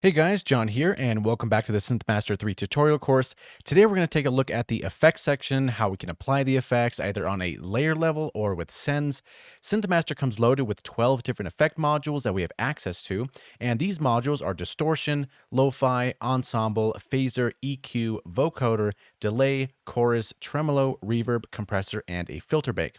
Hey guys, John here, and welcome back to the Synthmaster 3 tutorial course. Today we're going to take a look at the effects section, how we can apply the effects either on a layer level or with sends. Synthmaster comes loaded with 12 different effect modules that we have access to, and these modules are distortion, lo-fi, ensemble, phaser, EQ, vocoder, delay, chorus, tremolo, reverb, compressor, and a filter bank.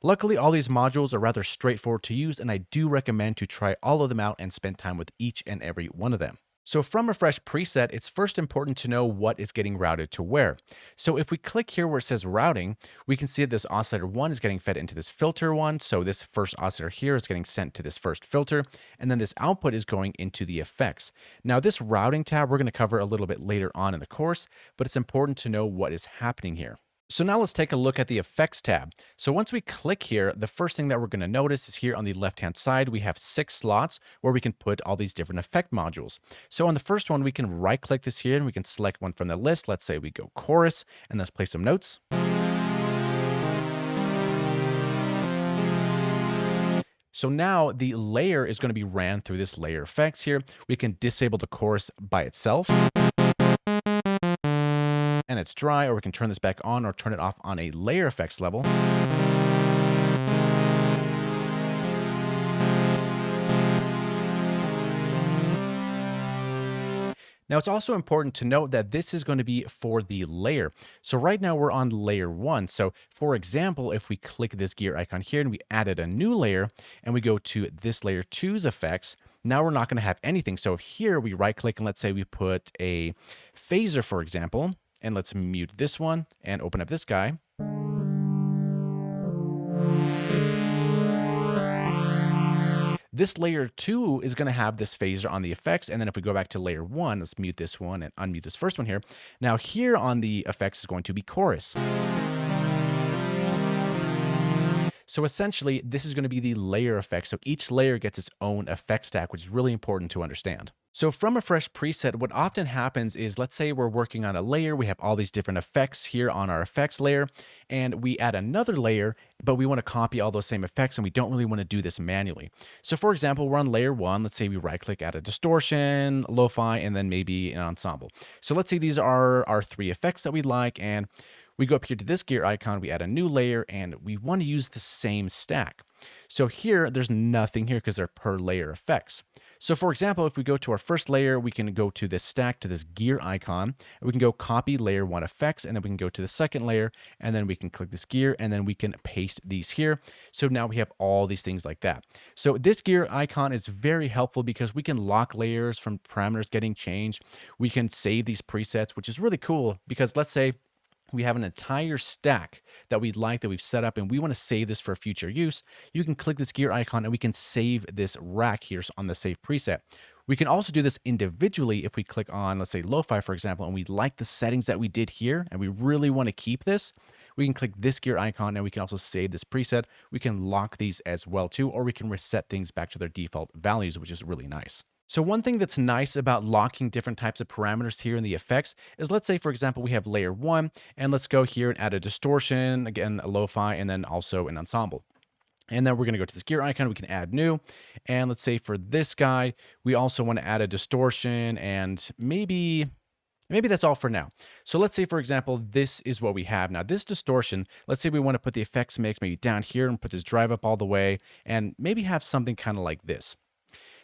Luckily, all these modules are rather straightforward to use, and I do recommend to try all of them out and spend time with each and every one of them. So from a fresh preset, it's first important to know what is getting routed to where. So if we click here where it says routing, we can see that this oscillator 1 is getting fed into this filter 1. So this first oscillator here is getting sent to this first filter, and then this output is going into the effects. Now this routing tab we're going to cover a little bit later on in the course, but it's important to know what is happening here. So now let's take a look at the effects tab. So once we click here, the first thing that we're going to notice is here on the left-hand side, we have 6 slots where we can put all these different effect modules. So on the first one, we can right click this here and we can select one from the list. Let's say we go chorus, and let's play some notes. So now the layer is going to be ran through this layer effects here. We can disable the chorus by itself, and it's dry, or we can turn this back on or turn it off on a layer effects level. Now, it's also important to note that this is going to be for the layer. So right now we're on layer 1. So for example, if we click this gear icon here and we added a new layer and we go to this layer 2's effects, now we're not going to have anything. So here we right click and let's say we put a phaser, for example, and let's mute this one and open up this guy. This layer 2 is going to have this phaser on the effects, and then if we go back to layer 1, let's mute this one and unmute this first one here. Now here on the effects is going to be chorus. So essentially, this is going to be the layer effect. So each layer gets its own effect stack, which is really important to understand. So from a fresh preset, what often happens is, let's say we're working on a layer, we have all these different effects here on our effects layer, and we add another layer, but we want to copy all those same effects and we don't really want to do this manually. So for example, we're on layer 1, let's say we right click, add a distortion, lo-fi, and then maybe an ensemble. So let's say these are our 3 effects that we like, and we go up here to this gear icon, we add a new layer, and we want to use the same stack. So here, there's nothing here because they're per layer effects. So for example, if we go to our first layer, we can go to this stack, to this gear icon, and we can go copy layer 1 effects, and then we can go to the second layer, and then we can click this gear, and then we can paste these here. So now we have all these things like that. So this gear icon is very helpful because we can lock layers from parameters getting changed. We can save these presets, which is really cool because let's say we have an entire stack that we'd like that we've set up and we want to save this for future use. You can click this gear icon and we can save this rack here on the save preset. We can also do this individually if we click on, let's say, lo-fi, for example, and we like the settings that we did here and we really want to keep this. We can click this gear icon and we can also save this preset. We can lock these as well too, or we can reset things back to their default values, which is really nice. So one thing that's nice about locking different types of parameters here in the effects is, let's say, for example, we have layer 1, and let's go here and add a distortion, again, a lo-fi, and then also an ensemble. And then we're going to go to this gear icon, we can add new, and let's say for this guy, we also want to add a distortion, and maybe that's all for now. So let's say, for example, this is what we have. Now this distortion, let's say we want to put the effects mix maybe down here and put this drive up all the way, and maybe have something kind of like this.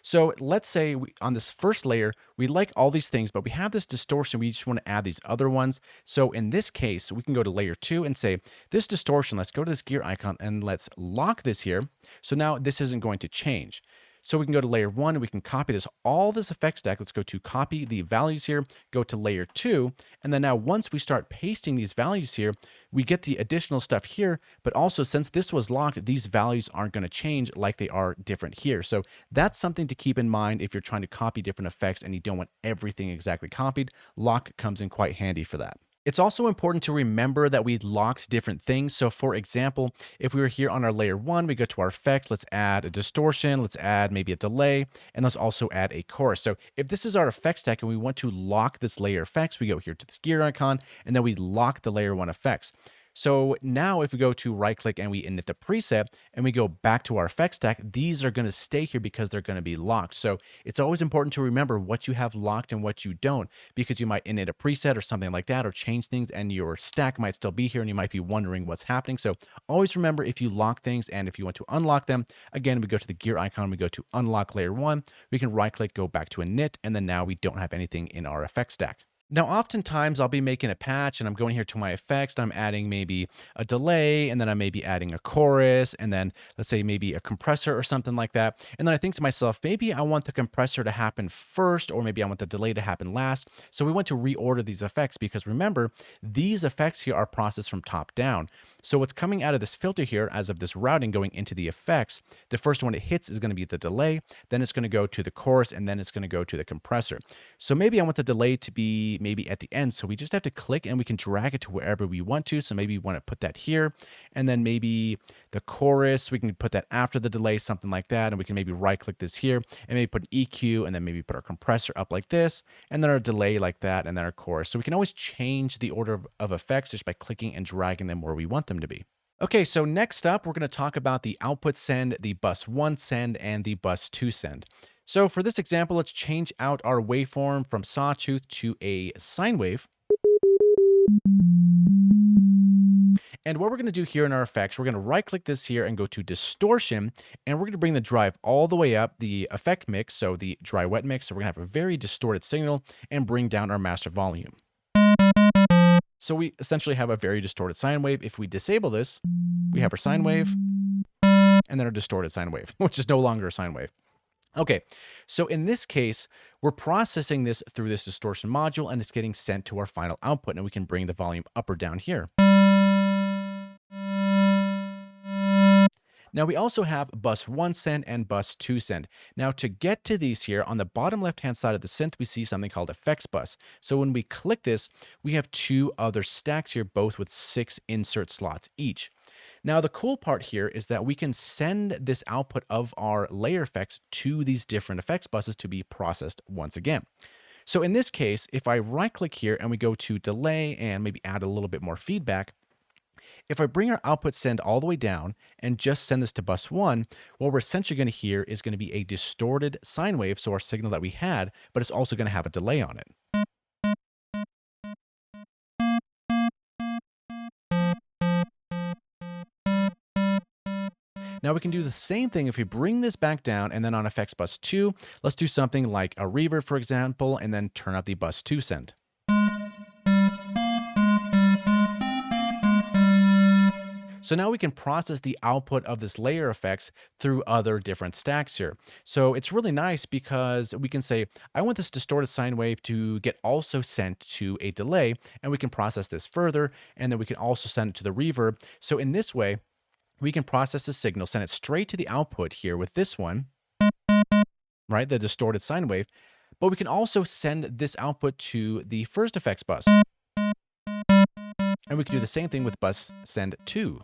So let's say on this first layer, we like all these things, but we have this distortion. We just want to add these other ones. So in this case, we can go to layer 2 and say, this distortion, let's go to this gear icon and let's lock this here. So now this isn't going to change. So we can go to layer 1 and we can copy all this effect stack. Let's go to copy the values here, go to layer 2. And then now once we start pasting these values here, we get the additional stuff here, but also since this was locked, these values aren't going to change like they are different here. So that's something to keep in mind if you're trying to copy different effects and you don't want everything exactly copied. Lock comes in quite handy for that. It's also important to remember that we locked different things. So for example, if we were here on our layer 1, we go to our effects, let's add a distortion, let's add maybe a delay, and let's also add a chorus. So if this is our effects stack and we want to lock this layer effects, we go here to this gear icon, and then we lock the layer 1 effects. So now if we go to right click and we init the preset and we go back to our effect stack, these are going to stay here because they're going to be locked. So it's always important to remember what you have locked and what you don't, because you might init a preset or something like that or change things and your stack might still be here and you might be wondering what's happening. So always remember if you lock things and if you want to unlock them, again, we go to the gear icon, we go to unlock layer 1, we can right click, go back to init, and then now we don't have anything in our effect stack. Now, oftentimes I'll be making a patch and I'm going here to my effects and I'm adding maybe a delay and then I may be adding a chorus and then let's say maybe a compressor or something like that. And then I think to myself, maybe I want the compressor to happen first or maybe I want the delay to happen last. So we want to reorder these effects because remember, these effects here are processed from top down. So what's coming out of this filter here as of this routing going into the effects, the first one it hits is going to be the delay, then it's going to go to the chorus, and then it's going to go to the compressor. So maybe I want the delay to be maybe at the end. So we just have to click and we can drag it to wherever we want to. So maybe we want to put that here, and then maybe the chorus, we can put that after the delay, something like that. And we can maybe right click this here and maybe put an EQ and then maybe put our compressor up like this, and then our delay like that, and then our chorus. So we can always change the order of effects just by clicking and dragging them where we want them to be. Okay, so next up, we're going to talk about the output send, the bus 1 send, and the bus 2 send. So for this example, let's change out our waveform from sawtooth to a sine wave. And what we're going to do here in our effects, we're going to right click this here and go to distortion, and we're going to bring the drive all the way up, the effect mix, so the dry wet mix. So we're going to have a very distorted signal and bring down our master volume. So we essentially have a very distorted sine wave. If we disable this, we have our sine wave and then our distorted sine wave, which is no longer a sine wave. Okay, so in this case, we're processing this through this distortion module and it's getting sent to our final output, and we can bring the volume up or down here. Now we also have bus 1 send and bus 2 send. Now to get to these here, on the bottom left-hand side of the synth, we see something called effects bus. So when we click this, we have two other stacks here, both with 6 insert slots each. Now, the cool part here is that we can send this output of our layer effects to these different effects buses to be processed once again. So in this case, if I right click here and we go to delay and maybe add a little bit more feedback, if I bring our output send all the way down and just send this to bus 1, what we're essentially going to hear is going to be a distorted sine wave, so our signal that we had, but it's also going to have a delay on it. Now we can do the same thing if we bring this back down and then on effects bus 2, let's do something like a reverb, for example, and then turn up the bus 2 send. So now we can process the output of this layer effects through other different stacks here. So it's really nice because we can say, I want this distorted sine wave to get also sent to a delay, and we can process this further, and then we can also send it to the reverb. So in this way, we can process the signal, send it straight to the output here with this one, right, the distorted sine wave, but we can also send this output to the first effects bus. And we can do the same thing with bus send 2.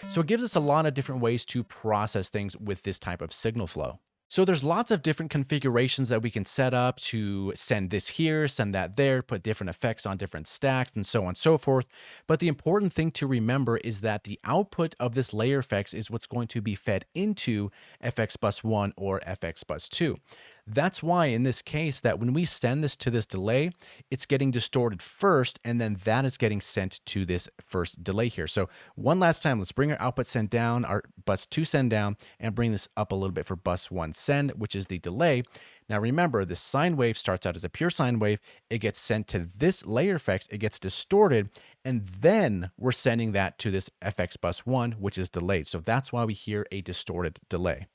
So it gives us a lot of different ways to process things with this type of signal flow. So there's lots of different configurations that we can set up to send this here, send that there, put different effects on different stacks, and so on and so forth. But the important thing to remember is that the output of this layer effects is what's going to be fed into FX bus 1 or FX bus 2. That's why in this case that when we send this to this delay, it's getting distorted first, and then that is getting sent to this first delay here. So one last time, let's bring our output send down, our bus 2 send down, and bring this up a little bit for bus 1 send, which is the delay. Now remember, this sine wave starts out as a pure sine wave. It gets sent to this layer effects, it gets distorted, and then we're sending that to this FX bus 1, which is delayed. So that's why we hear a distorted delay.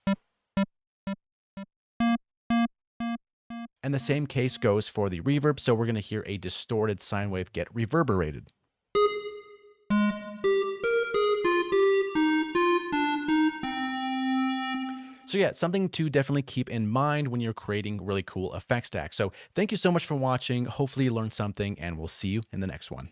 And the same case goes for the reverb, so we're going to hear a distorted sine wave get reverberated. So yeah, something to definitely keep in mind when you're creating really cool effect stacks. So thank you so much for watching. Hopefully you learned something, and we'll see you in the next one.